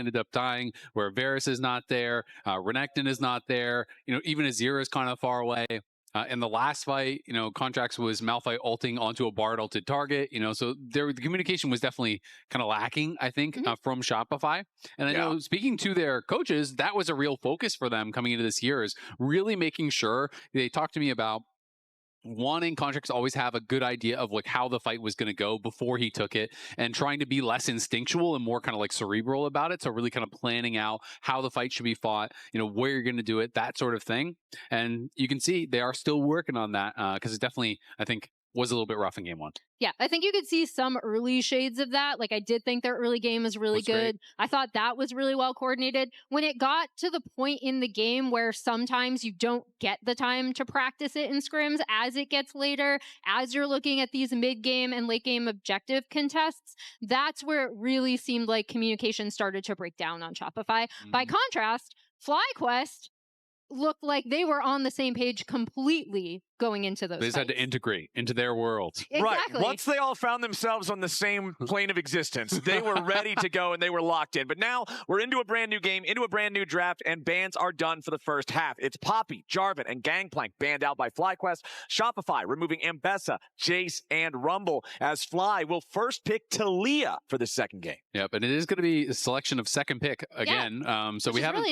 ended up dying, where Varus is not there, Renekton is not there, even Azir is kind of far away. In the last fight, Contracts was Malphite ulting onto a Bard ulted target, so the communication was definitely kind of lacking, I think, from Shopify. And I know, speaking to their coaches, that was a real focus for them coming into this year, is really making sure they talked to me about wanting Contracts to always have a good idea of like how the fight was going to go before he took it, and trying to be less instinctual and more kind of like cerebral about it. So really kind of planning out how the fight should be fought, where you're going to do it, that sort of thing. And you can see they are still working on that, because it definitely, I think, was a little bit rough in game one. Yeah, I think you could see some early shades of that. Like, I did think their early game was really good. Great. I thought that was really well coordinated. When it got to the point in the game where sometimes you don't get the time to practice it in scrims, as it gets later, as you're looking at these mid-game and late-game objective contests, that's where it really seemed like communication started to break down on Shopify. By contrast, FlyQuest looked like they were on the same page completely going into those They just fights. had to integrate into their world. Exactly. Right. Once they all found themselves on the same plane of existence, they were ready to go and they were locked in. But now we're into a brand new game, into a brand new draft, and bans are done for the first half. It's Poppy, Jarvan, and Gangplank banned out by FlyQuest. Shopify removing Ambessa, Jace, and Rumble, as Fly will first pick Talia for the second game. Yep, and it is going to be a selection of second pick again. So we haven't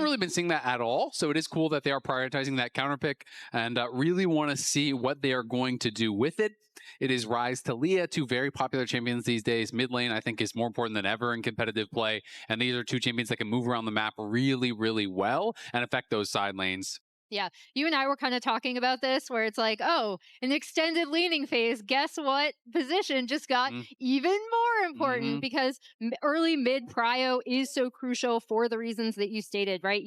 really been seeing that at all. So it is cool that they are prioritizing that counter pick, and really want to see what they are going to do with it. It is Ryze, Talia, two very popular champions these days. Mid lane, I think, is more important than ever in competitive play, and these are two champions that can move around the map really, really well and affect those side lanes. Yeah, you and I were kind of talking about this, where it's like, oh, an extended laning phase, guess what position just got even more important, because early mid prio is so crucial for the reasons that you stated, right?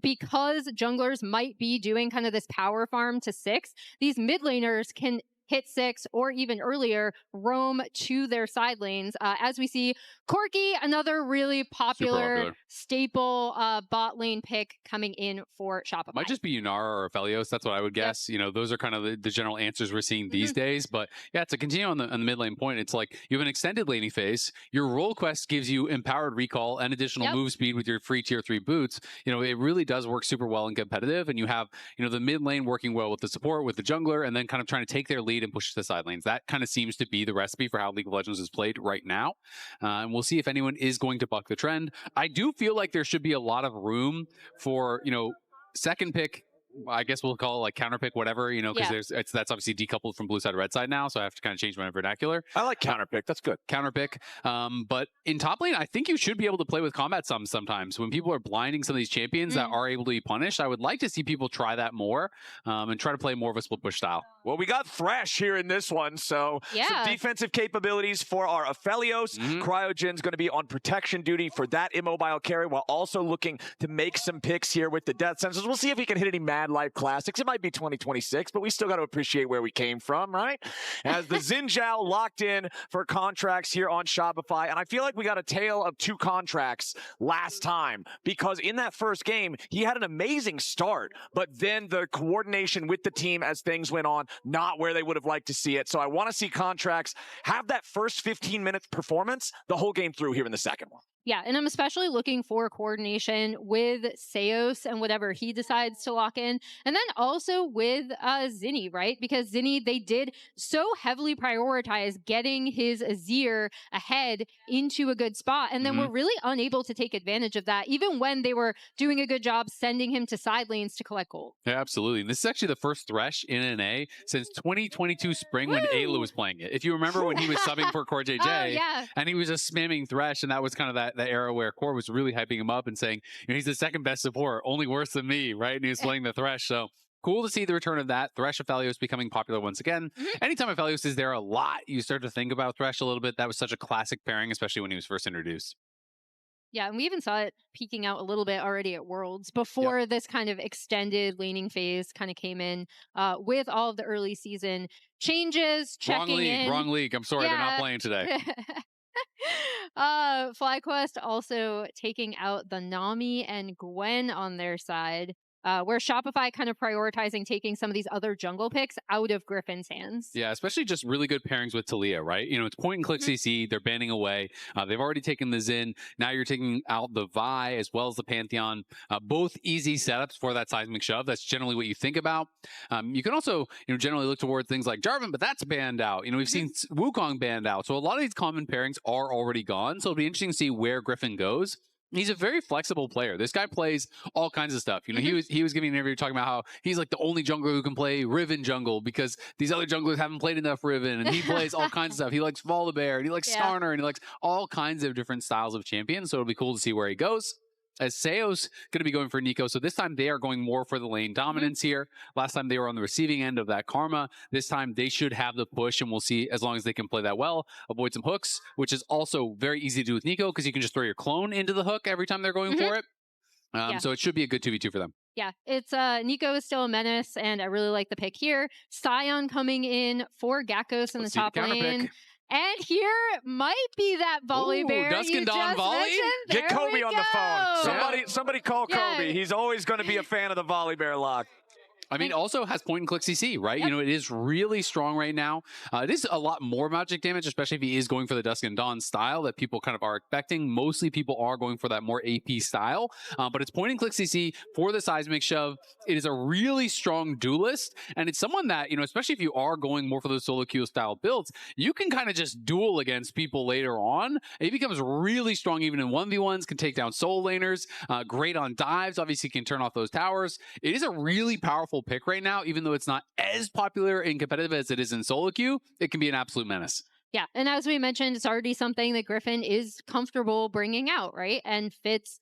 Because junglers might be doing kind of this power farm to 6, these mid laners can hit 6 or even earlier, roam to their side lanes. As we see, Corki, another really popular staple bot lane pick coming in for Shopify. Might just be Yunara or Aphelios. That's what I would guess. Those are kind of the general answers we're seeing these days. But yeah, to continue on the mid lane point, it's like you have an extended laning phase. Your role quest gives you empowered recall and additional move speed with your free tier 3 boots. It really does work super well in competitive. And you have, the mid lane working well with the support, with the jungler, and then kind of trying to take their lead and push to the side lanes. That kind of seems to be the recipe for how League of Legends is played right now. And we'll see if anyone is going to buck the trend. I do feel like there should be a lot of room for, second pick. I guess we'll call it like counter pick, whatever, because that's obviously decoupled from blue side, red side now. So I have to kind of change my vernacular. I like counter pick. That's good. Counter pick. But in top lane, I think you should be able to play with combat sums sometimes. When people are blinding some of these champions that are able to be punished, I would like to see people try that more, and try to play more of a split push style. Well, we got Thresh here in this one, so some defensive capabilities for our Aphelios. Cryogen's going to be on protection duty for that immobile carry, while also looking to make some picks here with the death sentences. We'll see if he can hit any Mad Life Classics. It might be 2026, but we still got to appreciate where we came from, right? As the Xin Zhao locked in for Contracts here on Shopify, and I feel like we got a tale of two Contracts last time, because in that first game, he had an amazing start, but then the coordination with the team as things went on, not where they would have liked to see it. So I want to see Contracts have that first 15 minutes performance the whole game through here in the second one. Yeah, and I'm especially looking for coordination with Seos and whatever he decides to lock in. And then also with Zinni, right? Because Zinni, they did so heavily prioritize getting his Azir ahead into a good spot. And then we're really unable to take advantage of that, even when they were doing a good job sending him to side lanes to collect gold. Yeah, absolutely. And this is actually the first Thresh in NA since 2022 spring when Ayla was playing it. If you remember when he was subbing for Core JJ, and he was just spamming Thresh, and that was kind of that era where Core was really hyping him up and saying, he's the second best support, only worse than me, right? And he was playing the Thresh. So cool to see the return of that. Thresh Aphelios becoming popular once again. Anytime Aphelios is there a lot, you start to think about Thresh a little bit. That was such a classic pairing, especially when he was first introduced. Yeah, and we even saw it peeking out a little bit already at Worlds before this kind of extended laning phase kind of came in with all of the early season changes, checking in. Wrong league. I'm sorry, they're not playing today. FlyQuest also taking out the Nami and Gwen on their side. where Shopify kind of prioritizing taking some of these other jungle picks out of Griffin's hands. Yeah, especially just really good pairings with Taliyah, right? You know, it's point and click CC. They're banning away. They've already taken the Xin. Now you're taking out the Vi as well as the Pantheon. Both easy setups for that seismic shove. That's generally what you think about. You can also, generally look toward things like Jarvan, but that's banned out. You know, we've seen Wukong banned out. So a lot of these common pairings are already gone. So it'll be interesting to see where Griffin goes. He's a very flexible player. This guy plays all kinds of stuff. You know, he was giving an interview talking about how he's like the only jungler who can play Riven jungle because these other junglers haven't played enough Riven, and he plays all kinds of stuff. He likes Volibear, and he likes Skarner, and he likes all kinds of different styles of champions. So it'll be cool to see where he goes. As Seo's going to be going for Nico. So this time they are going more for the lane dominance here. Last time they were on the receiving end of that karma. This time they should have the push, and we'll see as long as they can play that well, avoid some hooks, which is also very easy to do with Nico because you can just throw your clone into the hook every time they're going for it. So it should be a good 2v2 for them. Yeah, it's Nico is still a menace, and I really like the pick here. Sion coming in for Gakkos in the top lane. And here might be that Volibear. Dusk and Dawn volley? Get Kobe on the phone. Somebody call Kobe. He's always going to be a fan of the Volibear lock. I mean, also has point and click CC, right? Yep. You know, it is really strong right now. It is a lot more magic damage, especially if he is going for the Dusk and Dawn style that people kind of are expecting. Mostly people are going for that more AP style, but it's point and click CC for the seismic shove. It is a really strong duelist, and it's someone that, especially if you are going more for those solo queue style builds, you can kind of just duel against people later on. He becomes really strong even in 1v1s, can take down soul laners, great on dives, obviously can turn off those towers. It is a really powerful pick right now, even though it's not as popular and competitive as it is in solo queue. It can be an absolute menace. Yeah, and as we mentioned, it's already something that Griffin is comfortable bringing out, right? And fits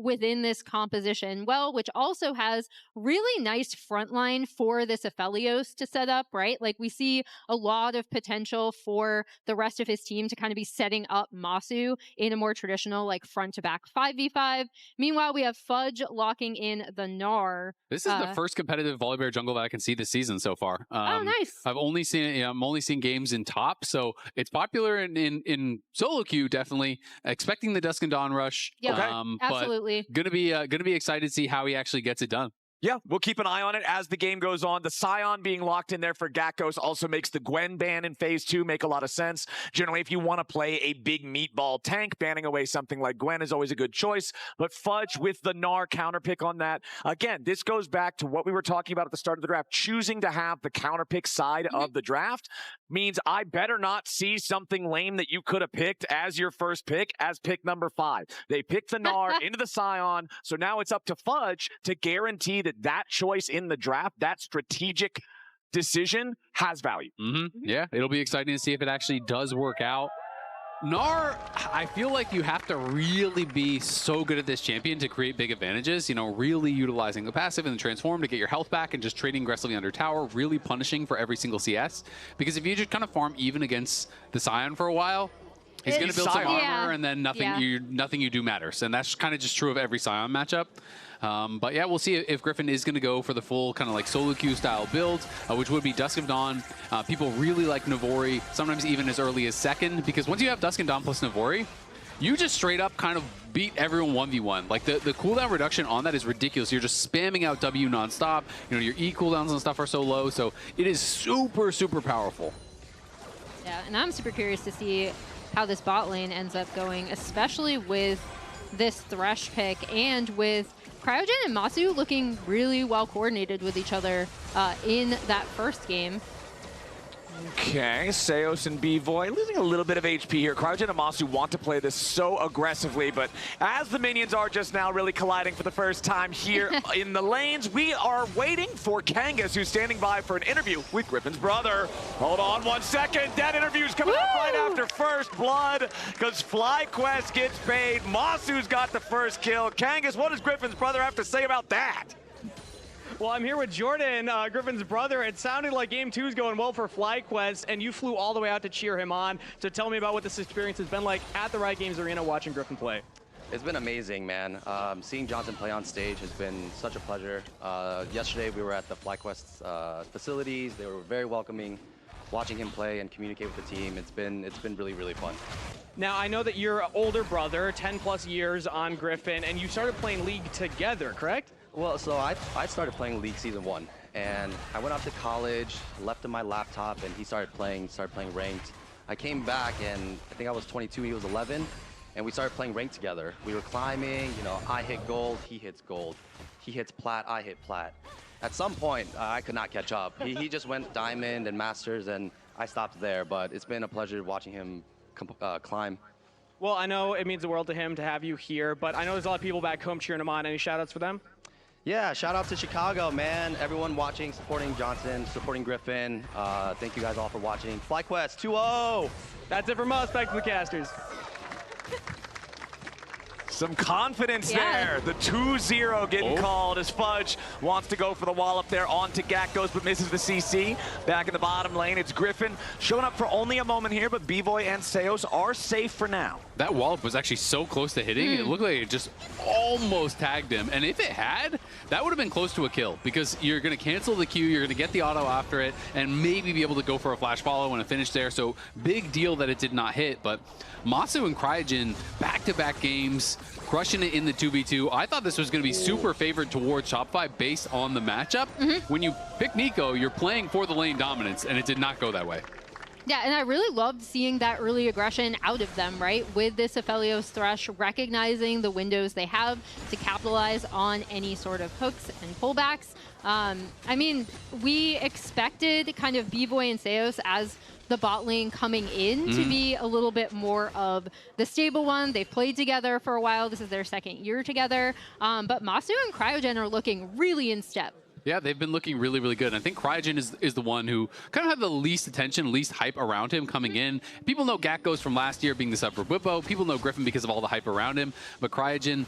within this composition well, which also has really nice frontline for this Aphelios to set up, right? Like we see a lot of potential for the rest of his team to kind of be setting up Masu in a more traditional like front to back 5v5. Meanwhile, we have Fudge locking in the Gnar. This is the first competitive Volibear jungle that I can see this season so far. Oh, nice. I've only seen it, I'm only seeing games in top, so it's popular in solo queue, definitely. Expecting the Dusk and Dawn rush. Yeah, absolutely. But gonna be excited to see how he actually gets it done. Yeah, we'll keep an eye on it as the game goes on. The Sion being locked in there for Gakkos also makes the Gwen ban in phase 2 make a lot of sense. Generally, if you want to play a big meatball tank, banning away something like Gwen is always a good choice. But Fudge with the Gnar counterpick on that. Again, this goes back to what we were talking about at the start of the draft. Choosing to have the counterpick side of the draft means I better not see something lame that you could have picked as your first pick as pick number 5. They picked the Gnar into the Sion, so now it's up to Fudge to guarantee that choice in the draft, that strategic decision has value. Yeah, it'll be exciting to see if it actually does work out. Gnar, I feel like you have to really be so good at this champion to create big advantages, really utilizing the passive and the transform to get your health back and just trading aggressively under tower, really punishing for every single CS. Because if you just kind of farm even against the Sion for a while, he's going to build some armor, and then nothing you do matters. And that's kind of just true of every Sion matchup. But yeah, we'll see if Griffin is going to go for the full kind of like solo queue style build, which would be Dusk of Dawn. People really like Navori, sometimes even as early as second, because once you have Dusk and Dawn plus Navori, you just straight up kind of beat everyone 1v1. Like the cooldown reduction on that is ridiculous. You're just spamming out W nonstop. Your E cooldowns and stuff are so low, so it is super, super powerful. Yeah, and I'm super curious to see how this bot lane ends up going, especially with this Thresh pick and with Cryogen and Masu looking really well coordinated with each other in that first game. Okay, Seos and B-Voy losing a little bit of HP here. Cryogen and Masu want to play this so aggressively, but as the minions are just now really colliding for the first time here in the lanes, we are waiting for Kangas, who's standing by for an interview with Griffin's brother. Hold on 1 second. That interview's coming up right after first blood, because FlyQuest gets paid. Masu's got the first kill. Kangas, what does Griffin's brother have to say about that? Well, I'm here with Jordan, Griffin's brother. It sounded like Game 2 is going well for FlyQuest, and you flew all the way out to cheer him on. So tell me about what this experience has been like at the Riot Games Arena watching Griffin play. It's been amazing, man. Seeing Johnson play on stage has been such a pleasure. Yesterday, we were at the FlyQuest facilities. They were very welcoming. Watching him play and communicate with the team, it's been really, really fun. Now, I know that you're an older brother, 10 plus years on Griffin, and you started playing League together, correct? Well, so I started playing League Season 1, and I went off to college, left him my laptop, and he started playing ranked. I came back, and I think I was 22, he was 11, and we started playing ranked together. We were climbing, you know, I hit gold, he hits gold. He hits plat, I hit plat. At some point, I could not catch up. He just went diamond and masters, and I stopped there, but it's been a pleasure watching him climb. Well, I know it means the world to him to have you here, but I know there's a lot of people back home cheering him on. Any shout-outs for them? Yeah, shout out to Chicago, man. Everyone watching, supporting Johnson, supporting Griffin. Thank you guys all for watching. FlyQuest 2-0. That's it from us. Back to the casters. Some confidence there. The 2-0 getting called as Fudge wants to go for the wall up there. On to Gakkos, but misses the CC. Back in the bottom lane, it's Griffin showing up for only a moment here, but Bvoy and Seos are safe for now. That wallop was actually so close to hitting, it looked like it just almost tagged him. And if it had, that would have been close to a kill, because you're going to cancel the Q, you're going to get the auto after it, and maybe be able to go for a flash follow and a finish there. So big deal that it did not hit. But Masu and Cryogen, back-to-back games, crushing it in the 2v2. I thought this was going to be super favored towards Shopify based on the matchup. When you pick Nico, you're playing for the lane dominance, and it did not go that way. Yeah, and I really loved seeing that early aggression out of them, right? With this Aphelios Thresh, recognizing the windows they have to capitalize on any sort of hooks and pullbacks. I mean, we expected kind of Bvoy and Seos as the bot lane coming in to be a little bit more of the stable one. They've played together for a while. This is their second year together. But Masu and Cryogen are looking really in step. Yeah, they've been looking really, really good. And I think Cryogen is the one who kind of had the least attention, least hype around him coming in. People know Gakkos from last year being the sub for Bwipo. People know Griffin because of all the hype around him. But Cryogen,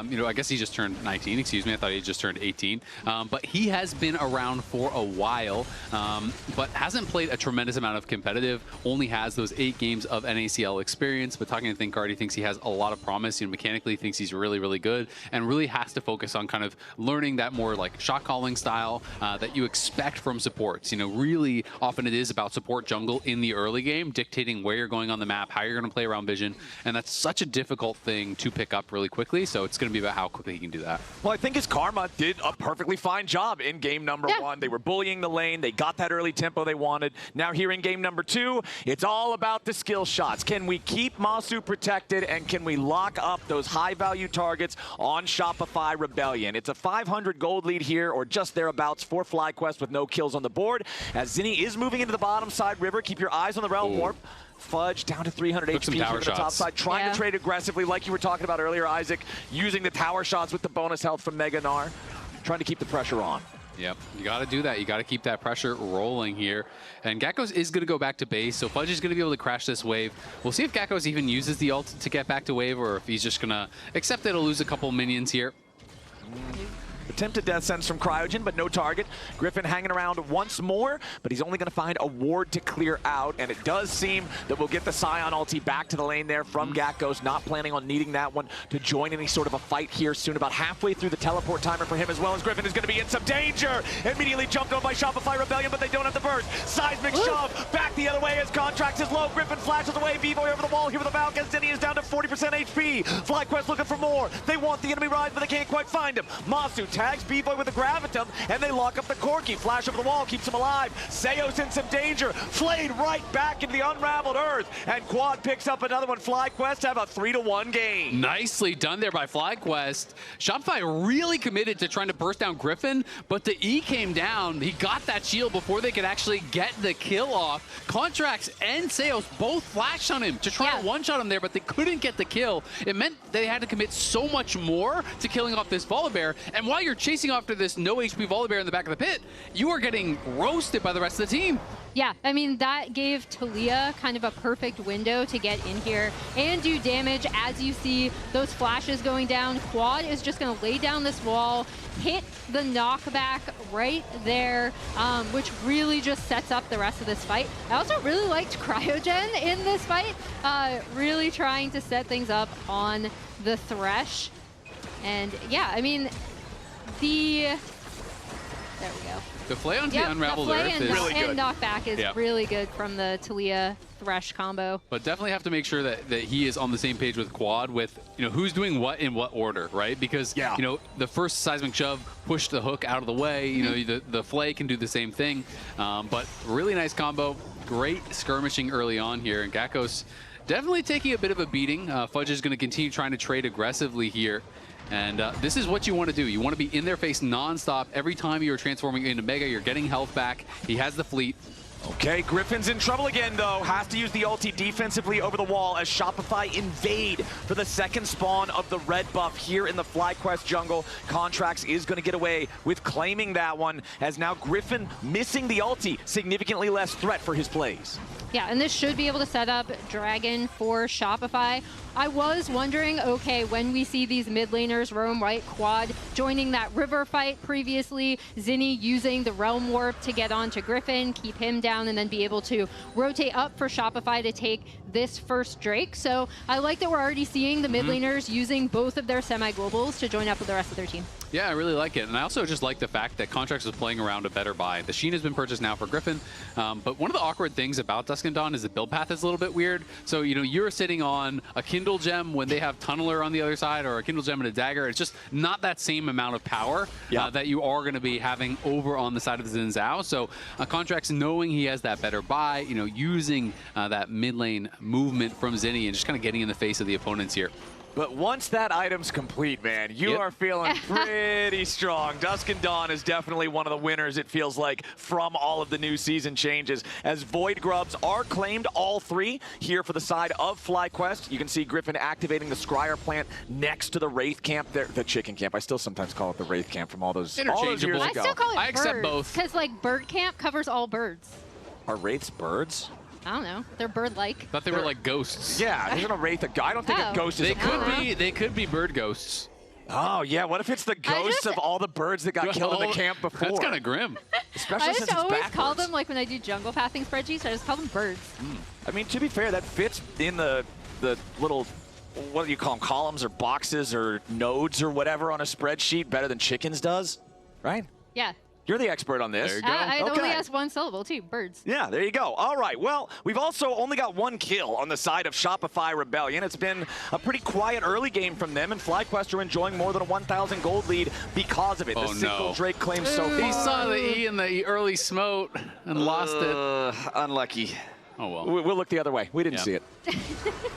you know, I guess he just turned 19, excuse me. I thought he just turned 18. But he has been around for a while, but hasn't played a tremendous amount of competitive, only has those 8 games of NACL experience. But talking to ThinkGuard, he thinks he has a lot of promise. You know, mechanically thinks he's really, really good, and really has to focus on kind of learning that more like shot calling style that you expect from supports. You know, really often it is about support jungle in the early game, dictating where you're going on the map, how you're going to play around vision, and that's such a difficult thing to pick up really quickly, so it's going to be about how quickly he can do that. Well, I think his Karma did a perfectly fine job in game number 1. They were bullying the lane. They got that early tempo they wanted. Now here in game number 2, it's all about the skill shots. Can we keep Masu protected, and can we lock up those high-value targets on Shopify Rebellion? It's a 500 gold lead here, or just thereabouts, for FlyQuest with no kills on the board. As Zinni is moving into the bottom side river, keep your eyes on the Realm Warp. Fudge down to 300 HP here on the top side, trying to trade aggressively like you were talking about earlier, Isaac, using the tower shots with the bonus health from Mega Gnar, trying to keep the pressure on. Yep, you got to do that. You got to keep that pressure rolling here. And Gakkos is going to go back to base, so Fudge is going to be able to crash this wave. We'll see if Gakkos even uses the ult to get back to wave, or if he's just going to accept that he'll lose a couple minions here. Attempted death sentence from Cryogen, but no target. Griffin hanging around once more, but he's only going to find a ward to clear out, and it does seem that we'll get the Scion ulti back to the lane there from Gakkos, not planning on needing that one to join any sort of a fight here soon. About halfway through the teleport timer for him, as well as Griffin is going to be in some danger. Immediately jumped on by Shopify Rebellion, but they don't have the burst. Seismic shove back the other way as Contracts is low. Griffin flashes away. Bvoy over the wall here with the Valk as Zinni is down to 40% HP. FlyQuest looking for more. They want the enemy ride, but they can't quite find him. Masu tags Bvoy with the Gravitum, and they lock up the Corki. Flash over the wall, keeps him alive. Seos in some danger. Flayed right back into the unraveled earth, and Quad picks up another one. FlyQuest have a 3-1 game. Nicely done there by FlyQuest. Shopify really committed to trying to burst down Griffin, but the E came down. He got that shield before they could actually get the kill off. Contracts and Seos both flashed on him to try to one-shot him there, but they couldn't get the kill. It meant they had to commit so much more to killing off this Volibear, and while you're chasing after this no HP Volibear in the back of the pit, you are getting roasted by the rest of the team. Yeah, I mean, that gave Taliyah kind of a perfect window to get in here and do damage. As you see those flashes going down, Quad is just going to lay down this wall, hit the knockback right there, which really just sets up the rest of this fight. I also really liked Cryogen in this fight, really trying to set things up on the Thresh. And yeah, I mean, the There we go. The play onto the Unraveled Earth is really good. And knockback is really good from the Talia Thresh combo. But definitely have to make sure that he is on the same page with Quad with, who's doing what in what order, right? Because, the first seismic shove pushed the hook out of the way. The Flay can do the same thing. But really nice combo. Great skirmishing early on here. And Gakkos definitely taking a bit of a beating. Fudge is going to continue trying to trade aggressively here. And this is what you want to do. You want to be in their face nonstop. Every time you're transforming into Mega, you're getting health back. He has the fleet. Okay, Griffin's in trouble again, though. Has to use the ulti defensively over the wall as Shopify invade for the second spawn of the red buff here in the FlyQuest jungle. Contracts is going to get away with claiming that one, as now Griffin missing the ulti. Significantly less threat for his plays. Yeah, and this should be able to set up Dragon for Shopify. I was wondering, okay, when we see these mid laners roam, right, Quad joining that river fight previously, Zinni using the Realm Warp to get onto Griffin, keep him down, and then be able to rotate up for Shopify to take this first Drake. So I like that we're already seeing the mid laners using both of their semi-globals to join up with the rest of their team. Yeah, I really like it. And I also just like the fact that Contracts is playing around a better buy. The Sheen has been purchased now for Griffin. But one of the awkward things about Dusk and Dawn is the build path is a little bit weird. So, you're sitting on a Kindle Gem when they have Tunneler on the other side, or a Kindle Gem and a Dagger. It's just not that same amount of power that you are going to be having over on the side of Xin Zhao. So Contracts, knowing he has that better buy, using that mid lane movement from Zinni and just kind of getting in the face of the opponents here. But once that item's complete, man, you are feeling pretty strong. Dusk and Dawn is definitely one of the winners, it feels like, from all of the new season changes. As Void Grubs are claimed, all three, here for the side of FlyQuest. You can see Griffin activating the Scryer plant next to the Wraith camp there. The chicken camp. I still sometimes call it the Wraith camp from all those years ago. I still call it I accept both. Because, bird camp covers all birds. Are Wraiths birds? I don't know. They're bird-like. I thought they were like ghosts. Yeah, isn't a Wraith a I don't think a ghost is a bird. They could be bird ghosts. Oh, yeah. What if it's the ghosts of all the birds that got killed in the camp before? That's kind of grim. Especially I since just it's always backwards. call them, when I do jungle pathing spreadsheets, I just call them birds. I mean, to be fair, that fits in the little, what do you call them, columns or boxes or nodes or whatever on a spreadsheet better than chickens does, right? Yeah. You're the expert on this. There you go. I only asked one syllable, too. Birds. Yeah, there you go. All right. Well, we've also only got one kill on the side of Shopify Rebellion. It's been a pretty quiet early game from them, and FlyQuest are enjoying more than a 1,000 gold lead because of it. The single Drake claims so far. He saw the E in the early smote and lost it. Unlucky. Oh, well. We'll look the other way. We didn't see it.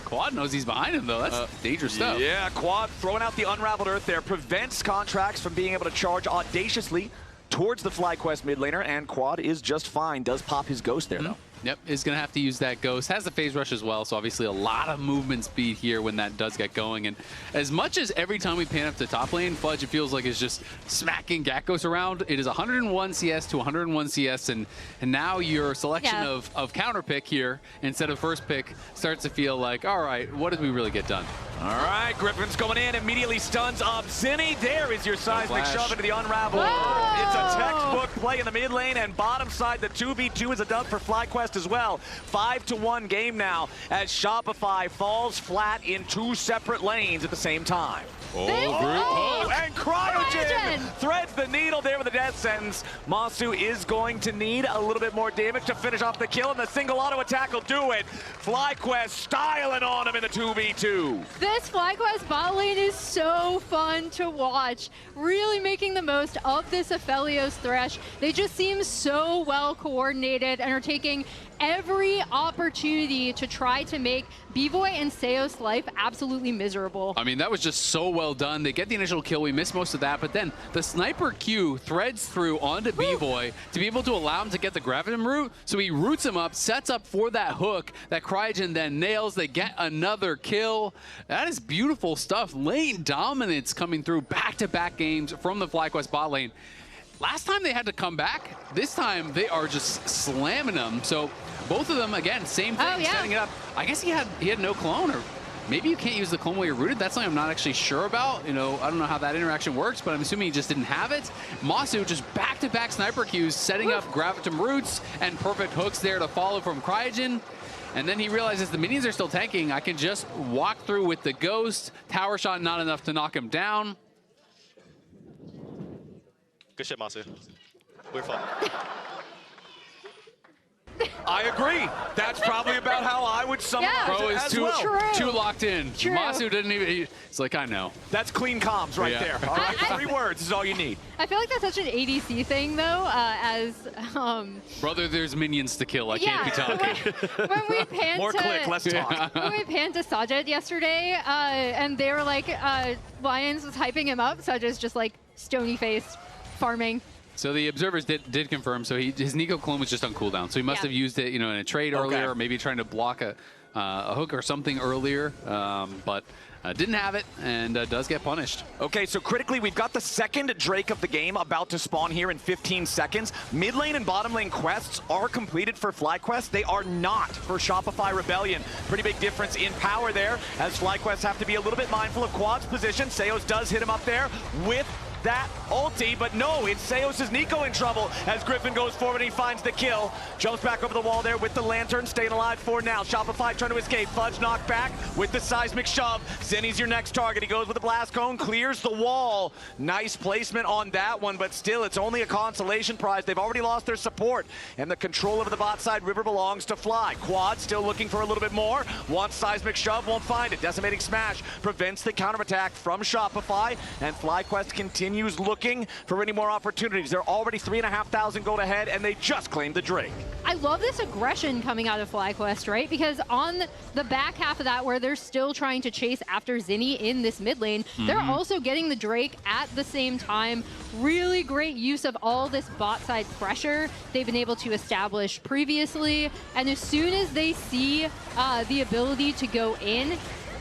Quad knows he's behind him, though. That's dangerous stuff. Yeah, Quad throwing out the Unraveled Earth there prevents Contracts from being able to charge audaciously towards the FlyQuest mid laner, and Quad is just fine. Does pop his ghost there, though. Yep, is going to have to use that ghost. Has the phase rush as well, so obviously a lot of movement speed here when that does get going. And as much as every time we pan up to top lane, Fudge, it feels like is just smacking Gakkos around. It is 101 CS to 101 CS, and now your selection of counter pick here instead of first pick starts to feel like, all right, what did we really get done? All right, Griffin's coming in, immediately stuns up Zinni. There is your seismic shove into the Unravel. Whoa! It's a textbook play in the mid lane, and bottom side, the 2v2 is a dub for FlyQuest as well. 5-1 game now as Shopify falls flat in two separate lanes at the same time. And Cryogen threads the needle there with a death sentence. Masu is going to need a little bit more damage to finish off the kill, and the single auto attack will do it. FlyQuest styling on him in the 2v2. This FlyQuest bot lane is so fun to watch. Really making the most of this Aphelios Thresh. They just seem so well coordinated and are taking every opportunity to try to make B-Boy and Seos' life absolutely miserable. I mean, that was just so well done. They get the initial kill. We missed most of that, but then the sniper Q threads through onto B-Boy to be able to allow him to get the Gravitum root. So he roots him up, sets up for that hook that Cryogen then nails. They get another kill. That is beautiful stuff. Lane dominance coming through back-to-back games from the FlyQuest bot lane. Last time they had to come back. This time they are just slamming them. So both of them, again, same thing, setting it up. I guess he had no clone, or maybe you can't use the clone while you're rooted. That's something I'm not actually sure about. I don't know how that interaction works, but I'm assuming he just didn't have it. Masu just back-to-back sniper Qs, setting up Gravitum roots and perfect hooks there to follow from Cryogen. And then he realizes the minions are still tanking. I can just walk through with the ghost. Tower shot not enough to knock him down. Good shit, Masu. We're fine. I agree. That's probably about how I would summarize Bro it is as too, well. too locked in. True. Masu didn't even, it's like, I know. That's clean comms right there. All right, 3 words is all you need. I feel like that's such an ADC thing, though, Brother, there's minions to kill. I can't be talking. When we panned More click, less talk. When we panned to Sajid yesterday, and they were like, Lions was hyping him up. Sajid's just like stony-faced, farming. So the observers did confirm. So his Nico clone was just on cooldown. So he must have used it, in a trade earlier, or maybe trying to block a hook or something earlier. But didn't have it, and does get punished. Okay, so critically, we've got the second Drake of the game about to spawn here in 15 seconds. Mid lane and bottom lane quests are completed for FlyQuest. They are not for Shopify Rebellion. Pretty big difference in power there, as FlyQuest have to be a little bit mindful of Quad's position. Seos does hit him up there with that ulti, but no, it's Seos' Nico in trouble as Griffin goes forward and he finds the kill. Jumps back over the wall there with the lantern, staying alive for now. Shopify trying to escape. Fudge knocked back with the seismic shove. Zenny's your next target. He goes with the blast cone, clears the wall. Nice placement on that one, but still, it's only a consolation prize. They've already lost their support, and the control over the bot side river belongs to Fly. Quad still looking for a little bit more. Wants seismic shove, won't find it. Decimating smash prevents the counterattack from Shopify, and FlyQuest continues looking for any more opportunities. They're already 3,500 gold ahead, and they just claimed the Drake. I love this aggression coming out of FlyQuest, right? Because on the back half of that, where they're still trying to chase after Zinni in this mid lane, they're also getting the Drake at the same time. Really great use of all this bot side pressure they've been able to establish previously. And as soon as they see the ability to go in,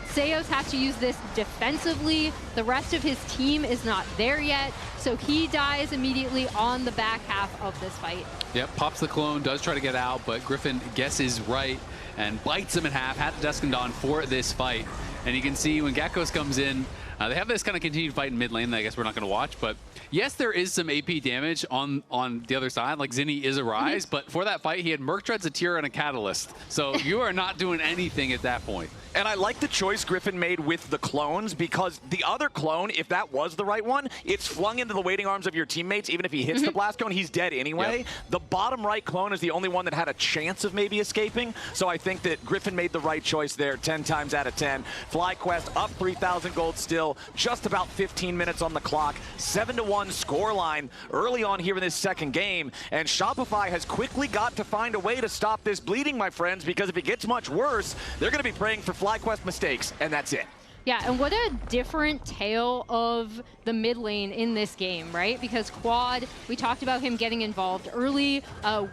Seos has to use this defensively. The rest of his team is not there yet, so he dies immediately on the back half of this fight. Yep, pops the clone, does try to get out, but Griffin guesses right and bites him in half. Had the Dusk and Dawn for this fight. And you can see when Gakkos comes in, they have this kind of continued fight in mid lane that I guess we're not going to watch, but yes, there is some AP damage on the other side. Like, Zinni is a rise, but for that fight, he had Merc Treads, a Tier, and a Catalyst. So you are not doing anything at that point. And I like the choice Griffin made with the clones, because the other clone, if that was the right one, it's flung into the waiting arms of your teammates. Even if he hits the blast cone, he's dead anyway. Yep. The bottom right clone is the only one that had a chance of maybe escaping. So I think that Griffin made the right choice there 10 times out of 10. FlyQuest up 3,000 gold still, just about 15 minutes on the clock. 7-1 scoreline early on here in this second game. And Shopify has quickly got to find a way to stop this bleeding, my friends, because if it gets much worse, they're going to be praying for FlyQuest mistakes, and that's it. Yeah, and what a different tale of the mid lane in this game, right? Because Quad, we talked about him getting involved early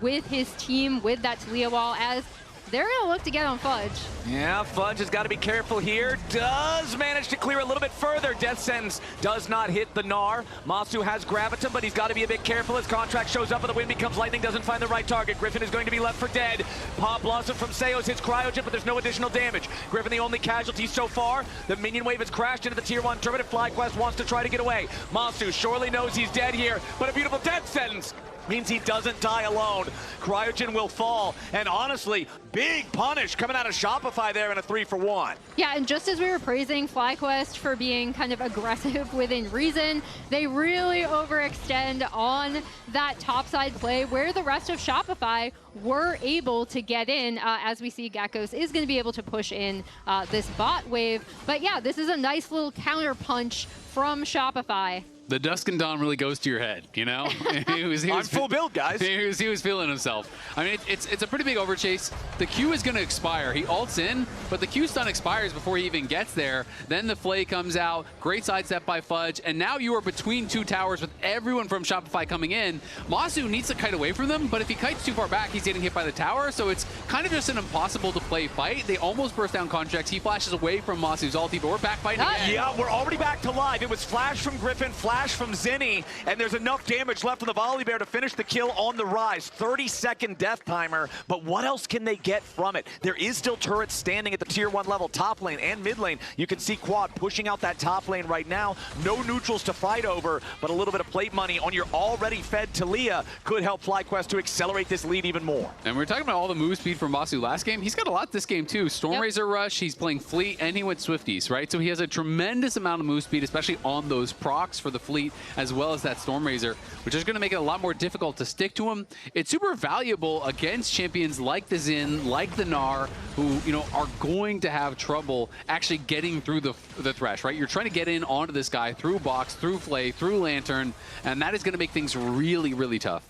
with his team, with that Talia wall, as they're going to look to get on Fudge. Yeah, Fudge has got to be careful here. Does manage to clear a little bit further. Death Sentence does not hit the Gnar. Masu has Graviton, but he's got to be a bit careful as Contract shows up and the wind becomes lightning, doesn't find the right target. Griffin is going to be left for dead. Palm Blossom from Seos hits Cryogen, but there's no additional damage. Griffin the only casualty so far. The minion wave has crashed into the Tier 1 turret. FlyQuest wants to try to get away. Masu surely knows he's dead here, but a beautiful Death Sentence means he doesn't die alone. Cryogen will fall, and honestly, big punish coming out of Shopify there in a 3-for-1. Yeah, and just as we were praising FlyQuest for being kind of aggressive within reason, they really overextend on that topside play where the rest of Shopify were able to get in. As we see, Gakkos is going to be able to push in this bot wave. But yeah, this is a nice little counter punch from Shopify. The Dusk and Dawn really goes to your head, he was I'm full build, guys. He was feeling himself. I mean, it's a pretty big overchase. The Q is going to expire. He ults in, but the Q stun expires before he even gets there. Then the Flay comes out. Great sidestep by Fudge. And now you are between two towers with everyone from Shopify coming in. Masu needs to kite away from them, but if he kites too far back, he's getting hit by the tower. So it's kind of just an impossible to play fight. They almost burst down Contracts. He flashes away from Masu's ulti, but we're back fighting again. Yeah, we're already back to live. It was flash from Griffin, flash from Zinni, and there's enough damage left on the Volley Bear to finish the kill on the rise. 30-second death timer, but what else can they get from it? There is still turrets standing at the Tier 1 level, top lane and mid lane. You can see Quad pushing out that top lane right now. No neutrals to fight over, but a little bit of plate money on your already fed Talia could help FlyQuest to accelerate this lead even more. And we're talking about all the move speed from Masu last game. He's got a lot this game too. Stormrazor Rush, he's playing Fleet, and he went Swifties, right? So he has a tremendous amount of move speed, especially on those procs for the fleet as well as that Storm Razor, which is going to make it a lot more difficult to stick to him. It's super valuable against champions like the Xin, like the Gnar, who, you know, are going to have trouble actually getting through the Thresh, right? You're trying to get in onto this guy through Box, through Flay, through Lantern, and that is going to make things really, really tough.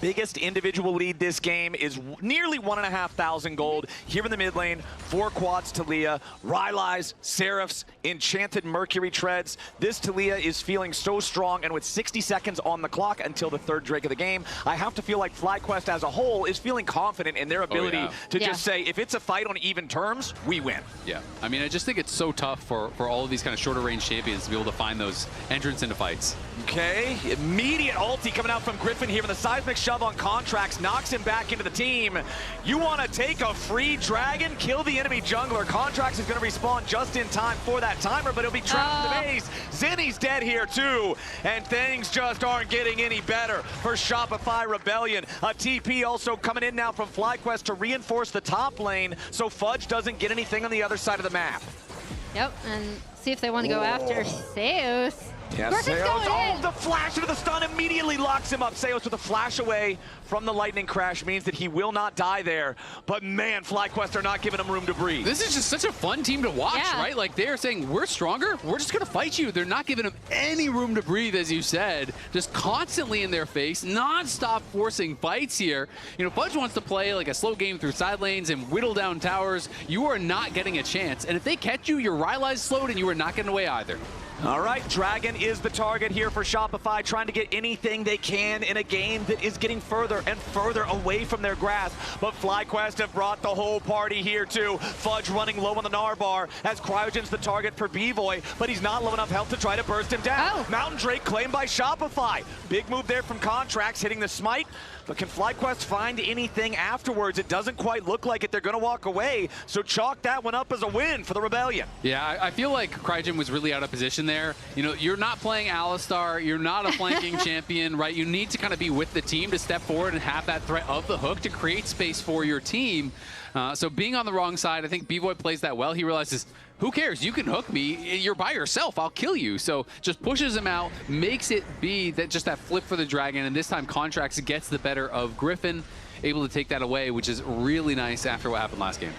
Biggest individual lead this game is nearly 1,500 gold here in the mid lane. 4 quads Taliyah, Rylai's, Seraph's, Enchanted Mercury Treads. This Taliyah is feeling so strong, and with 60 seconds on the clock until the 3rd Drake of the game, I have to feel like FlyQuest as a whole is feeling confident in their ability to just say, if it's a fight on even terms, we win. Yeah, I mean, I just think it's so tough for all of these kind of shorter range champions to be able to find those entrants into fights. Okay, immediate ulti coming out from Griffin here, and the seismic shove on Contracts knocks him back into the team. You want to take a free dragon, kill the enemy jungler. Contracts is going to respawn just in time for that timer, but he'll be trapped in the base. Zinni's dead here too, and things just aren't getting any better for Shopify Rebellion. A TP also coming in now from FlyQuest to reinforce the top lane so Fudge doesn't get anything on the other side of the map. Yep, and see if they want to go after Seos. Yeah, Seos, the flash into the stun immediately locks him up. Seos with a flash away from the lightning crash means that he will not die there. But man, FlyQuest are not giving him room to breathe. This is just such a fun team to watch, right? Like, they're saying, we're stronger, we're just going to fight you. They're not giving him any room to breathe, as you said. Just constantly in their face, non-stop forcing fights here. You know, Fudge wants to play like a slow game through side lanes and whittle down towers. You are not getting a chance. And if they catch you, your Rylai's slowed and you are not getting away either. All right, Dragon is the target here for Shopify, trying to get anything they can in a game that is getting further and further away from their grasp. But FlyQuest have brought the whole party here too. Fudge running low on the Gnar bar as Cryogen's the target for B-Boy, but he's not low enough health to try to burst him down. Mountain Drake claimed by Shopify. Big move there from Contracts, hitting the smite. But can FlyQuest find anything afterwards? It doesn't quite look like it. They're going to walk away. So chalk that one up as a win for the Rebellion. Yeah, I feel like Cryogen was really out of position there. You know, you're not playing Alistar. You're not a flanking champion, right? You need to kind of be with the team to step forward and have that threat of the hook to create space for your team. So being on the wrong side, I think B-Boy plays that well. He realizes, who cares? You can hook me. You're by yourself. I'll kill you. So just pushes him out, makes it be that just that flip for the Dragon. And this time Contracts gets the better of Griffin, able to take that away, which is really nice after what happened last game.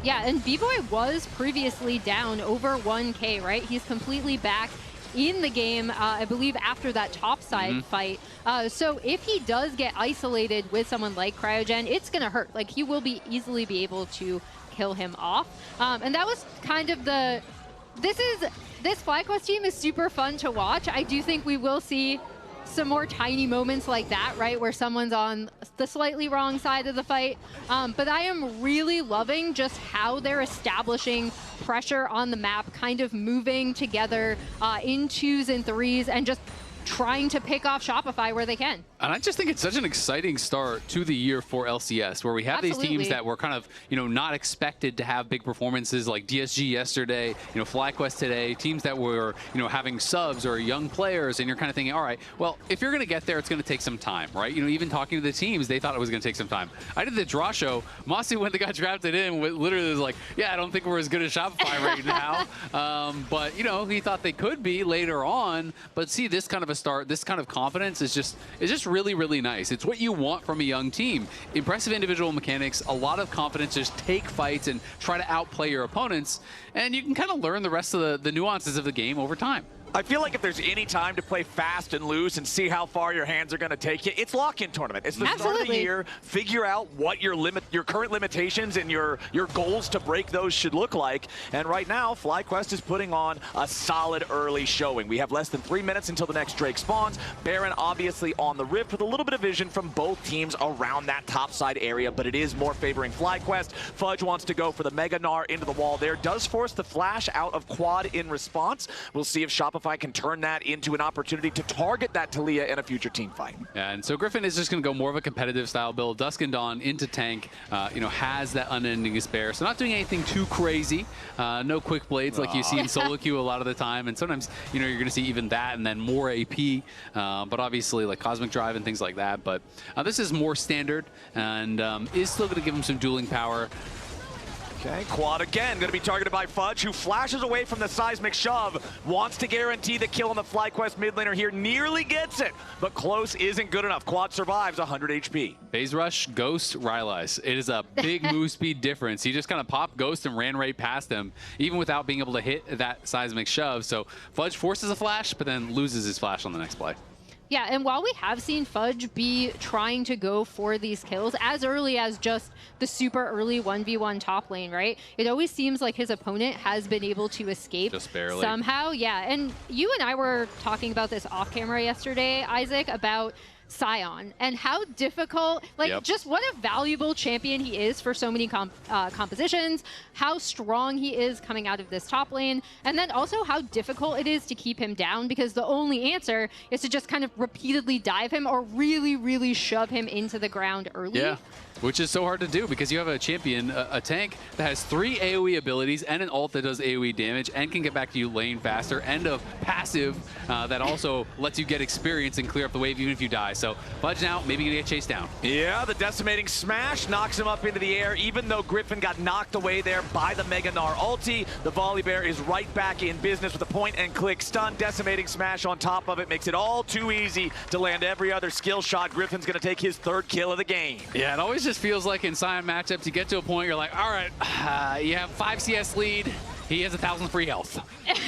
Yeah, and B-Boy was previously down over 1K, right? He's completely back in the game, I believe, after that topside fight. So if he does get isolated with someone like Cryogen, it's going to hurt. Like, he will easily be able to kill him off. And that was kind of the... This FlyQuest team is super fun to watch. I do think we will see some more tiny moments like that, right, where someone's on the slightly wrong side of the fight. But I am really loving just how they're establishing pressure on the map, kind of moving together in 2s and 3s and just trying to pick off Shopify where they can. And I just think it's such an exciting start to the year for LCS, where we have these teams that were kind of, you know, not expected to have big performances, like DSG yesterday, you know, FlyQuest today, teams that were, you know, having subs or young players, and you're kind of thinking, all right, well, if you're going to get there, it's going to take some time, right? You know, even talking to the teams, they thought it was going to take some time. I did the draw show. Mossy, when they got drafted in, literally was like, yeah, I don't think we're as good as Shopify right now. But, you know, he thought they could be later on. But see, this kind of a start, this kind of confidence is just really, really nice. It's what you want from a young team. Impressive individual mechanics, a lot of confidence, just take fights and try to outplay your opponents, and you can kind of learn the rest of the nuances of the game over time. I feel like if there's any time to play fast and loose and see how far your hands are going to take you, it's lock-in tournament. It's the start of the year. Figure out what your current limitations and your goals to break those should look like. And right now, FlyQuest is putting on a solid early showing. We have less than 3 minutes until the next Drake spawns. Baron obviously on the Rift with a little bit of vision from both teams around that topside area, but it is more favoring FlyQuest. Fudge wants to go for the Mega Gnar into the wall there. Does force the flash out of quad in response. We'll see if Shopify can turn that into an opportunity to target that Taliyah in a future team fight. Yeah, and so Griffin is just going to go more of a competitive style build. Dusk and Dawn into tank, you know, has that unending despair. So not doing anything too crazy. No quick blades like you see in solo queue a lot of the time. And sometimes, you know, you're going to see even that and then more AP. But obviously like Cosmic Drive and things like that. But this is more standard and is still going to give him some dueling power. Okay, quad again, going to be targeted by Fudge, who flashes away from the seismic shove, wants to guarantee the kill on the FlyQuest mid laner here, nearly gets it, but close isn't good enough. Quad survives 100 HP. Phase Rush, Ghost, Rylai's. It is a big move speed difference. He just kind of popped Ghost and ran right past him, even without being able to hit that seismic shove. So Fudge forces a flash, but then loses his flash on the next play. Yeah, and while we have seen Fudge be trying to go for these kills as early as just the super early 1v1 top lane, right? It always seems like his opponent has been able to escape just barely. Somehow. Yeah, and you and I were talking about this off camera yesterday, Isaac, about Sion and how difficult, like just what a valuable champion he is for so many compositions, how strong he is coming out of this top lane, and then also how difficult it is to keep him down, because the only answer is to just kind of repeatedly dive him or really, really shove him into the ground early. Yeah. Which is so hard to do because you have a champion, a tank that has 3 AoE abilities and an ult that does AoE damage and can get back to you lane faster, and a passive that also lets you get experience and clear up the wave even if you die. So Fudge now maybe gonna get chased down. Yeah, the decimating smash knocks him up into the air, even though Griffin got knocked away there by the Mega Gnar ulti. The Volley Bear is right back in business with a point and click stun. Decimating smash on top of it makes it all too easy to land every other skill shot. Griffin's gonna take his 3rd kill of the game. Yeah, it always just feels like in Sion matchups, you get to a point you're like, all right, you have 5 CS lead. He has 1,000 free health.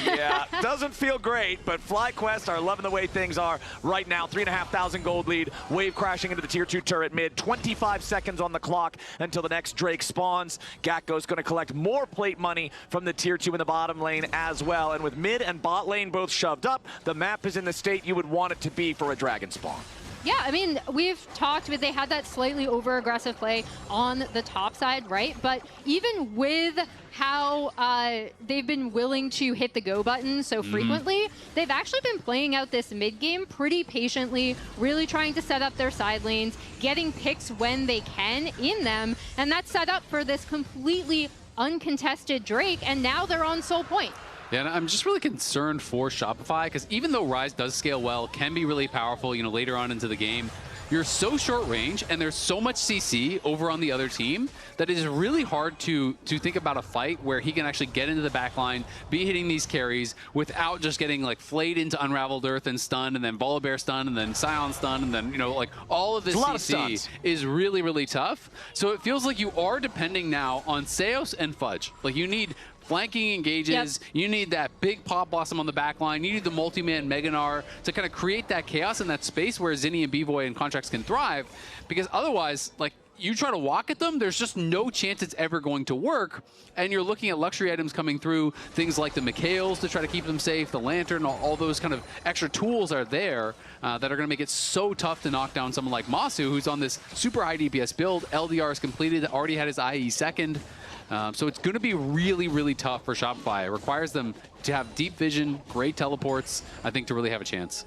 Yeah, doesn't feel great, but FlyQuest are loving the way things are right now. 3,500 gold lead. Wave crashing into the tier 2 turret mid. 25 seconds on the clock until the next Drake spawns. Gakko's going to collect more plate money from the tier 2 in the bottom lane as well. And with mid and bot lane both shoved up, the map is in the state you would want it to be for a dragon spawn. Yeah, I mean, we've talked with, they had that slightly over-aggressive play on the top side, right? But even with how they've been willing to hit the go button so frequently, they've actually been playing out this mid game pretty patiently, really trying to set up their side lanes, getting picks when they can in them, and that's set up for this completely uncontested Drake, and now they're on Soul Point. Yeah, and I'm just really concerned for Shopify, because even though Ryze does scale well, can be really powerful, you know, later on into the game, you're so short range and there's so much CC over on the other team that it is really hard to think about a fight where he can actually get into the back line, be hitting these carries without just getting like flayed into Unraveled Earth and stunned, and then Volley Bear stun, and then Sion stun, and then, you know, like all of this CC is really, really tough. So it feels like you are depending now on Seos and Fudge. Like you need flanking engages, you need that big Pop Blossom on the back line, you need the multi-man Mega Gnar to kind of create that chaos in that space where Zinni and B-Boy and Contracts can thrive, because otherwise, like, you try to walk at them, there's just no chance it's ever going to work, and you're looking at luxury items coming through, things like the Mikhails to try to keep them safe, the Lantern, all those kind of extra tools are there that are going to make it so tough to knock down someone like Masu, who's on this super high DPS build. LDR is completed, already had his IE second. So it's going to be really, really tough for Shopify. It requires them to have deep vision, great teleports, I think, to really have a chance.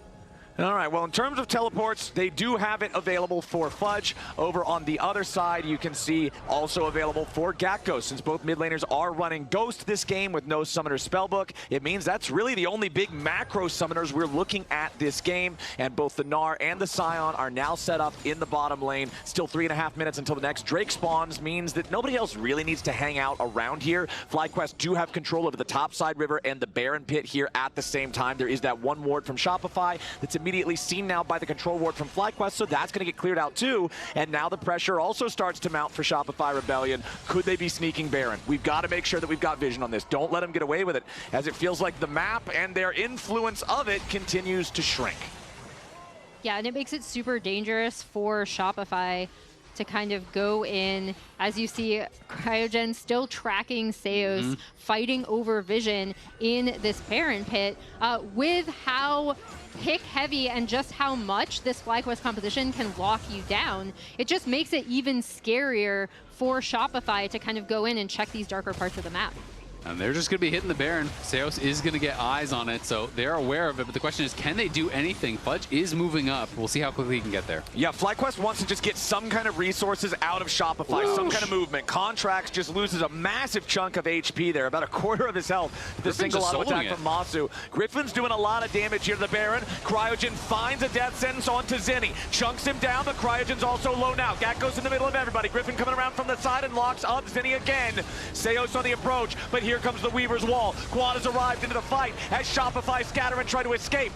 All right, well, in terms of teleports, they do have it available for Fudge. Over on the other side, you can see also available for Gakko. Since both mid laners are running Ghost this game with no Summoner Spellbook, it means that's really the only big macro summoners we're looking at this game. And both the Gnar and the Sion are now set up in the bottom lane. Still 3.5 minutes until the next Drake spawns, means that nobody else really needs to hang out around here. FlyQuest do have control over the topside river and the Baron Pit here at the same time. There is that one ward from Shopify that's immediately seen now by the control ward from FlyQuest, so that's going to get cleared out too. And now the pressure also starts to mount for Shopify Rebellion. Could they be sneaking Baron? We've got to make sure that we've got vision on this. Don't let them get away with it, as it feels like the map and their influence of it continues to shrink. Yeah, and it makes it super dangerous for Shopify to kind of go in, as you see Cryogen still tracking Seos, fighting over vision in this Baron Pit, with how pick heavy and just how much this FlyQuest composition can lock you down. It just makes it even scarier for Shopify to kind of go in and check these darker parts of the map. And they're just going to be hitting the Baron. Seos is going to get eyes on it, so they're aware of it. But the question is, can they do anything? Fudge is moving up. We'll see how quickly he can get there. Yeah, FlyQuest wants to just get some kind of resources out of Shopify, some kind of movement. Contracts just loses a massive chunk of HP there, about a quarter of his health. The single auto attack from Masu. Griffin's doing a lot of damage here to the Baron. Cryogen finds a death sentence onto Zinni. Chunks him down, but Cryogen's also low now. Gat goes in the middle of everybody. Griffin coming around from the side and locks up Zinni again. Seos on the approach, but here comes the Weaver's Wall. Quad has arrived into the fight as Shopify scatter and try to escape.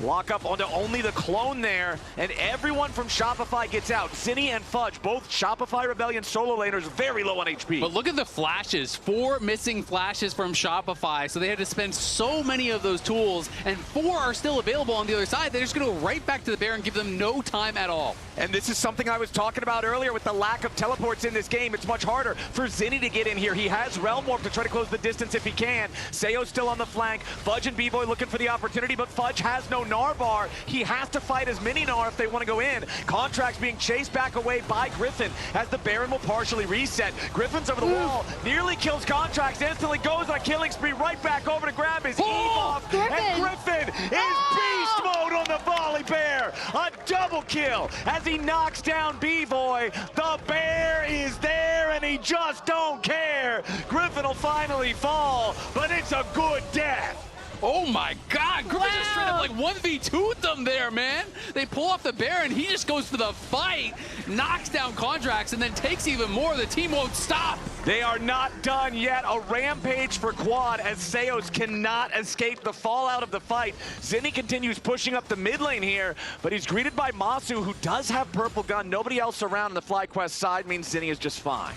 Lock up onto only the clone there, and everyone from Shopify gets out. Zinni and Fudge, both Shopify Rebellion solo laners, very low on HP. But look at the flashes. 4 missing flashes from Shopify, so they had to spend so many of those tools, and 4 are still available on the other side. They're just going to go right back to the Baron, give them no time at all. And this is something I was talking about earlier with the lack of teleports in this game. It's much harder for Zinni to get in here. He has Realm Warp to try to close the distance if he can. Seo's still on the flank. Fudge and B-Boy looking for the opportunity, but Fudge has no Gnar bar. He has to fight as many Gnar if they want to go in. Contracts being chased back away by Griffin as the Baron will partially reset. Griffin's over the wall, nearly kills Contracts, instantly goes on a killing spree, right back over to grab his Eve off. And Griffin is beast mode on the volley bear. A double kill as he knocks down B-Boy. The bear is there and he just don't care. Griffin will finally fall, but it's a good death. Oh my God, Griffin just straight up like 1v2'd them there, man. They pull off the Baron, he just goes for the fight, knocks down Contracts, and then takes even more. The team won't stop. They are not done yet. A rampage for Quad as Seos cannot escape the fallout of the fight. Zinni continues pushing up the mid lane here, but he's greeted by Masu, who does have purple gun. Nobody else around on the FlyQuest side means Zinni is just fine.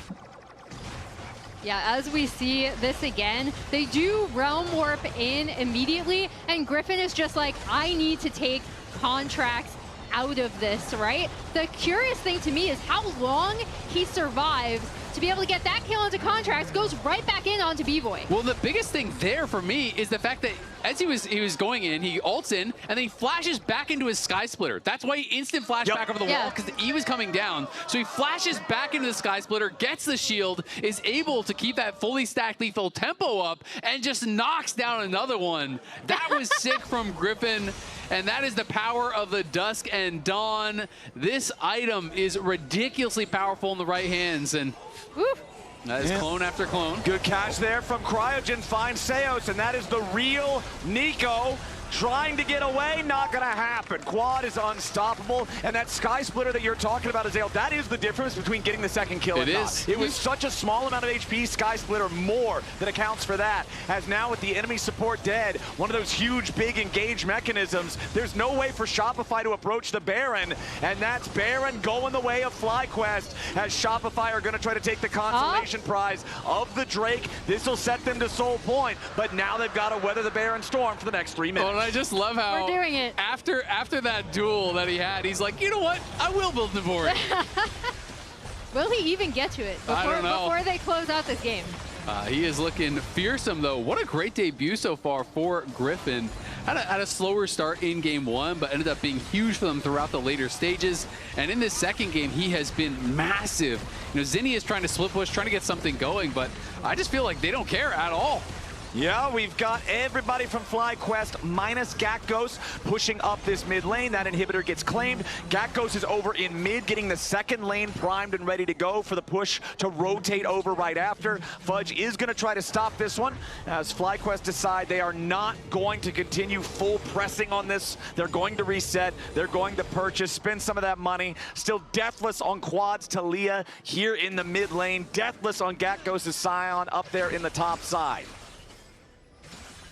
Yeah, as we see this again, they do Realm Warp in immediately, and Griffin is just like, I need to take Contracts out of this, right? The curious thing to me is how long he survives to be able to get that kill onto Contracts, goes right back in onto B-Boy. Well, the biggest thing there for me is the fact that as he was going in, he ults in, and then he flashes back into his Sky Splitter. That's why he instant flashed back over the wall, because the E was coming down. So he flashes back into the Sky Splitter, gets the shield, is able to keep that fully stacked lethal tempo up, and just knocks down another one. That was sick from Griffin. And that is the power of the Dusk and Dawn. This item is ridiculously powerful in the right hands, and that is clone after clone. Good catch there from Cryogen, finds Seos, and that is the real Nico. Trying to get away, not gonna happen. Quad is unstoppable, and that Sky Splitter that you're talking about, Azale, that is the difference between getting the second kill and not. It was such a small amount of HP, Sky Splitter more than accounts for that. As now with the enemy support dead, one of those huge, big engage mechanisms, there's no way for Shopify to approach the Baron, and that's Baron going the way of FlyQuest, as Shopify are gonna try to take the consolation prize of the Drake. This will set them to Soul Point, but now they've got to weather the Baron storm for the next 3 minutes. And I just love how we're doing it. After that duel that he had, he's like, you know what? I will build Navori. Will he even get to it before they close out this game? He is looking fearsome, though. What a great debut so far for Griffin. Had a slower start in game 1, but ended up being huge for them throughout the later stages. And in this second game, he has been massive. You know, Zinni is trying to split push, trying to get something going, but I just feel like they don't care at all. Yeah, we've got everybody from FlyQuest minus Gatgos pushing up this mid lane. That inhibitor gets claimed. Gatgos is over in mid, getting the second lane primed and ready to go for the push to rotate over right after. Fudge is going to try to stop this one as FlyQuest decide they are not going to continue full pressing on this. They're going to reset. They're going to purchase, spend some of that money. Still deathless on Quad's Talia here in the mid lane. Deathless on Gatgos' Scion up there in the top side.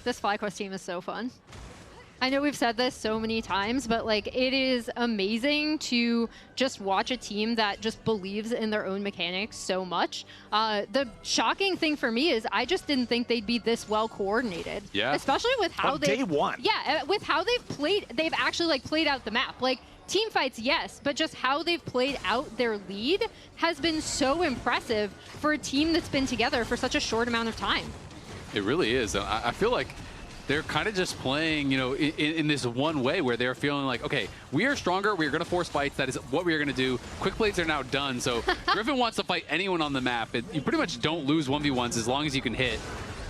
This FlyQuest team is so fun. I know we've said this so many times, but like it is amazing to just watch a team that just believes in their own mechanics so much. The shocking thing for me is I just didn't think they'd be this well coordinated. Yeah. Especially with how day one. Yeah, with how they've actually like played out the map. Like team fights, yes, but just how they've played out their lead has been so impressive for a team that's been together for such a short amount of time. It really is. I feel like they're kind of just playing, you know, in this one way where they're feeling like, okay, we are stronger. We are going to force fights. That is what we are going to do. Quick plays are now done. So Griffin wants to fight anyone on the map. You pretty much don't lose 1v1s as long as you can hit.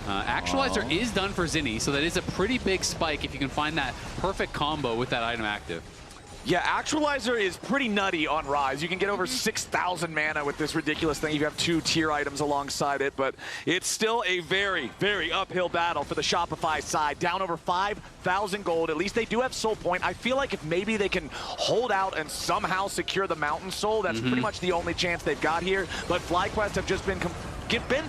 Actualizer is done for Zinni, so that is a pretty big spike if you can find that perfect combo with that item active. Yeah, Actualizer is pretty nutty on Rise. You can get over 6,000 mana with this ridiculous thing. You have 2 tier items alongside it, but it's still a very, very uphill battle for the Shopify side. Down over 5,000 gold. At least they do have Soul Point. I feel like if maybe they can hold out and somehow secure the Mountain Soul, that's pretty much the only chance they've got here. But FlyQuest have just been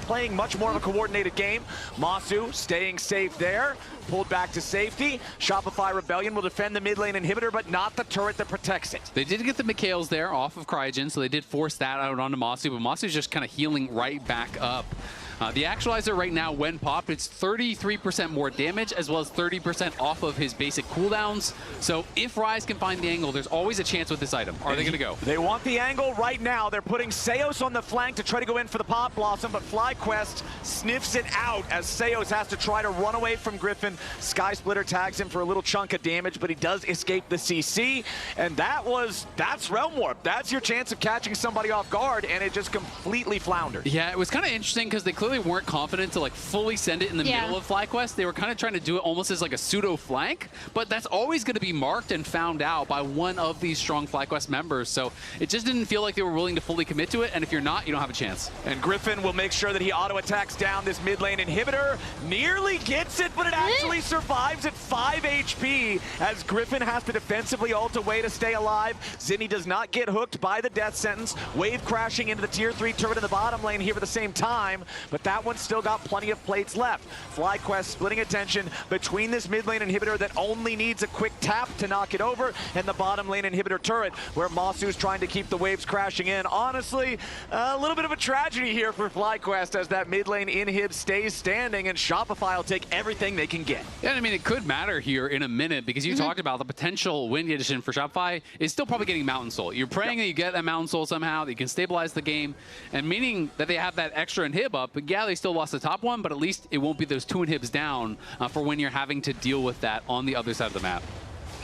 playing much more of a coordinated game. Masu staying safe there, pulled back to safety. Shopify Rebellion will defend the mid lane inhibitor, but not the turret that protects it. They did get the Mikhails there off of Cryogen, so they did force that out onto Masu, but Masu's just kind of healing right back up. The Actualizer right now, when popped, it's 33% more damage, as well as 30% off of his basic cooldowns. So if Rise can find the angle, there's always a chance with this item. Are they going to go? They want the angle right now. They're putting Seos on the flank to try to go in for the Pop Blossom, but FlyQuest sniffs it out as Seos has to try to run away from Griffin. Sky Splitter tags him for a little chunk of damage, but he does escape the CC. And that's Realm Warp. That's your chance of catching somebody off guard, and it just completely floundered. Yeah, it was kind of interesting because they clearly weren't confident to like fully send it in the middle of FlyQuest. They were kind of trying to do it almost as like a pseudo flank, but that's always going to be marked and found out by one of these strong FlyQuest members. So it just didn't feel like they were willing to fully commit to it, and if you're not, you don't have a chance. And Griffin will make sure that he auto attacks down this mid lane inhibitor. Nearly gets it, but it actually survives at 5 HP as Griffin has to defensively ult away to stay alive. Zinni does not get hooked by the death sentence. Wave crashing into the tier 3 turret in the bottom lane here at the same time, but that one's still got plenty of plates left. FlyQuest splitting attention between this mid lane inhibitor that only needs a quick tap to knock it over, and the bottom lane inhibitor turret where Masu's trying to keep the waves crashing in. Honestly, a little bit of a tragedy here for FlyQuest as that mid lane inhib stays standing, and Shopify will take everything they can get. Yeah, I mean, it could matter here in a minute because you talked about the potential win condition for Shopify is still probably getting Mountain Soul. You're praying that you get a Mountain Soul somehow, that you can stabilize the game, and meaning that they have that extra inhib up. But yeah, they still lost the top one, but at least it won't be those 2 inhibs down for when you're having to deal with that on the other side of the map.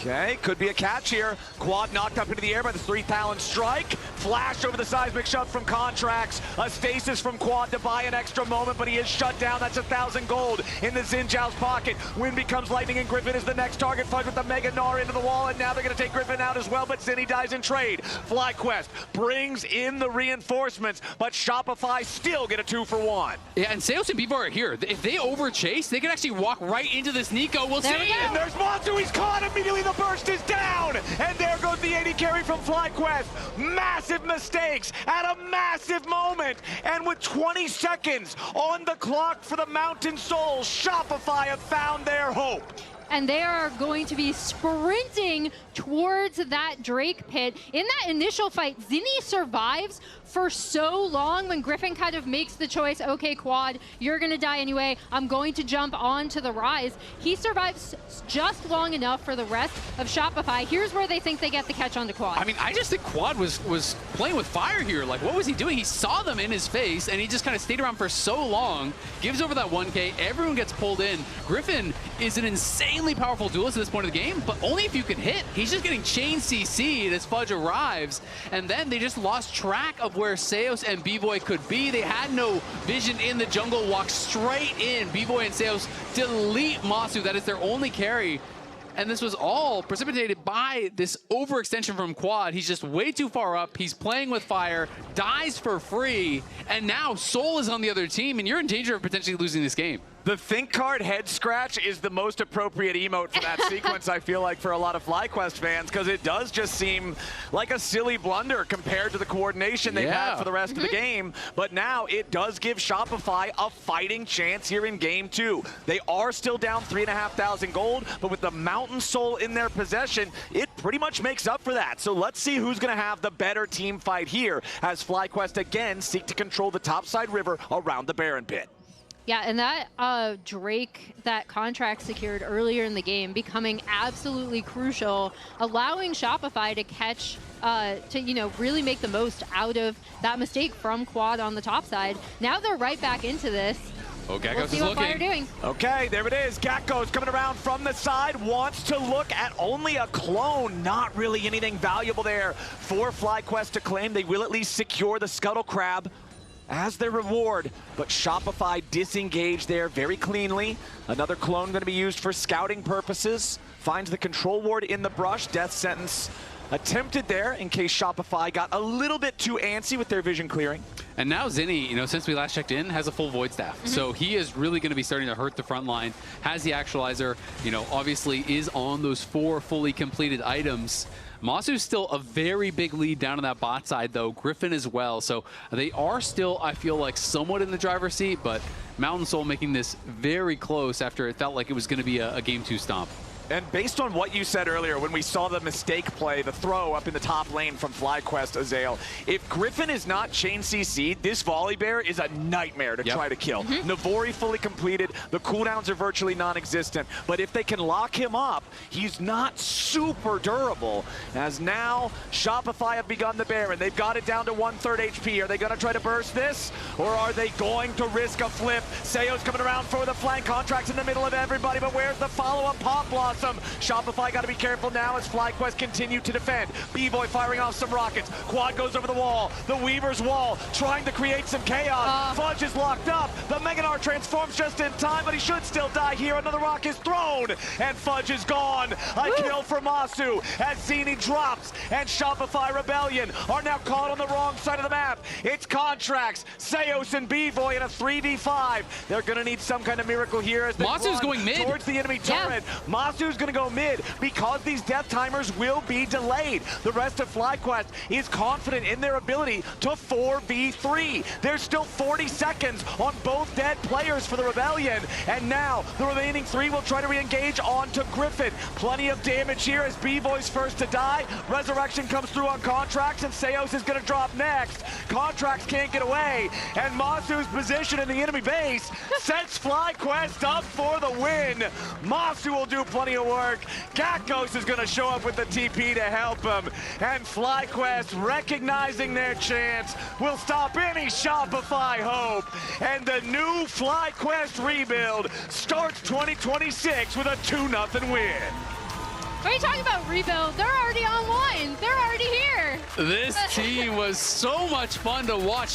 Okay, could be a catch here. Quad knocked up into the air by the 3,000 strike. Flash over the seismic shove from Contracts. A stasis from Quad to buy an extra moment, but he is shut down. That's 1,000 gold in the Xin Zhao's pocket. Wind becomes lightning, and Griffin is the next target. Fudge with the Mega Gnar into the wall, and now they're going to take Griffin out as well, but Zinni dies in trade. FlyQuest brings in the reinforcements, but Shopify still get a 2-for-1. Yeah, and Seos and Bevo are here. If they overchase, they can actually walk right into this Nico. We'll see. And there's Monsu. He's caught immediately. The burst is down, and there goes the 80 carry from FlyQuest. Massive mistakes at a massive moment, and with 20 seconds on the clock for the Mountain Soul, Shopify have found their hope. And they are going to be sprinting towards that Drake pit. In that initial fight, Zinni survives for so long when Griffin kind of makes the choice, okay, Quad, you're going to die anyway. I'm going to jump onto the Rise. He survives just long enough for the rest of Shopify. Here's where they think they get the catch onto Quad. I mean, I just think Quad was playing with fire here. Like, what was he doing? He saw them in his face, and he just kind of stayed around for so long, gives over that 1K, everyone gets pulled in. Griffin is an insanely powerful duelist at this point of the game, but only if you can hit. He's just getting chain CC'd as Fudge arrives, and then they just lost track of where Seos and B-Boy could be. They had no vision in the jungle, walked straight in. B-Boy and Seos delete Masu. That is their only carry. And this was all precipitated by this overextension from Quad. He's just way too far up. He's playing with fire, dies for free, and now Soul is on the other team, and you're in danger of potentially losing this game. The Think Card head scratch is the most appropriate emote for that sequence, I feel like, for a lot of FlyQuest fans, because it does just seem like a silly blunder compared to the coordination they've had for the rest of the game. But now it does give Shopify a fighting chance here in Game 2. They are still down 3,500 gold, but with the Mountain Soul in their possession, it pretty much makes up for that. So let's see who's going to have the better team fight here as FlyQuest again seek to control the topside river around the Baron Pit. Yeah, and that Drake, that contract secured earlier in the game, becoming absolutely crucial, allowing Shopify to catch, really make the most out of that mistake from Quad on the top side. Now they're right back into this. Oh, Gekko's we'll see what Fire doing. Okay, there it is. Gekko's coming around from the side, wants to look at only a clone. Not really anything valuable there for FlyQuest to claim. They will at least secure the Scuttle Crab. as their reward, but Shopify disengaged there very cleanly. Another clone going to be used for scouting purposes. Finds the control ward in the brush. Death sentence attempted there in case Shopify got a little bit too antsy with their vision clearing. And now Zinni, since we last checked in, has a full void staff. So he is really going to be starting to hurt the front line. Has the actualizer, obviously is on those 4 fully completed items. Masu's still a very big lead down on that bot side, though. Griffin as well. So they are still, I feel like, somewhat in the driver's seat, but Mountain Soul making this very close after it felt like it was going to be a Game 2 stomp. And based on what you said earlier, when we saw the mistake play, the throw up in the top lane from FlyQuest, Azael, if Griffin is not chain CC'd, this volley bear is a nightmare to try to kill. Navori fully completed. The cooldowns are virtually non-existent. But if they can lock him up, he's not super durable. As now, Shopify have begun the Baron. They've got it down to 1/3 HP. Are they going to try to burst this? Or are they going to risk a flip? Seo's coming around for the flank. Contracts in the middle of everybody, but where's the follow-up pop loss? Shopify got to be careful now as FlyQuest continue to defend. B-Boy firing off some rockets. Quad goes over the wall. The Weaver's wall trying to create some chaos. Fudge is locked up. The Meganar transforms just in time, but he should still die here. Another rock is thrown, and Fudge is gone. A kill for Masu as Zinni drops, and Shopify Rebellion are now caught on the wrong side of the map. It's Contracts, Seos, and B-Boy in a 3v5. They're going to need some kind of miracle here as they Masu's going mid towards the enemy turret. Masu's going to go mid because these death timers will be delayed. The rest of FlyQuest is confident in their ability to 4v3. There's still 40 seconds on both dead players for the Rebellion, and now the remaining 3 will try to re-engage onto Griffin. Plenty of damage here as B-Boy's first to die. Resurrection comes through on Contracts, and Seos is going to drop next. Contracts can't get away, and Masu's position in the enemy base sets FlyQuest up for the win. Masu will do plenty of work. Gakos is going to show up with the TP to help him. And FlyQuest, recognizing their chance, will stop any Shopify hope. And the new FlyQuest rebuild starts 2026 with a 2-0 win. What are you talking about rebuild? They're already online. They're already here. This team was so much fun to watch.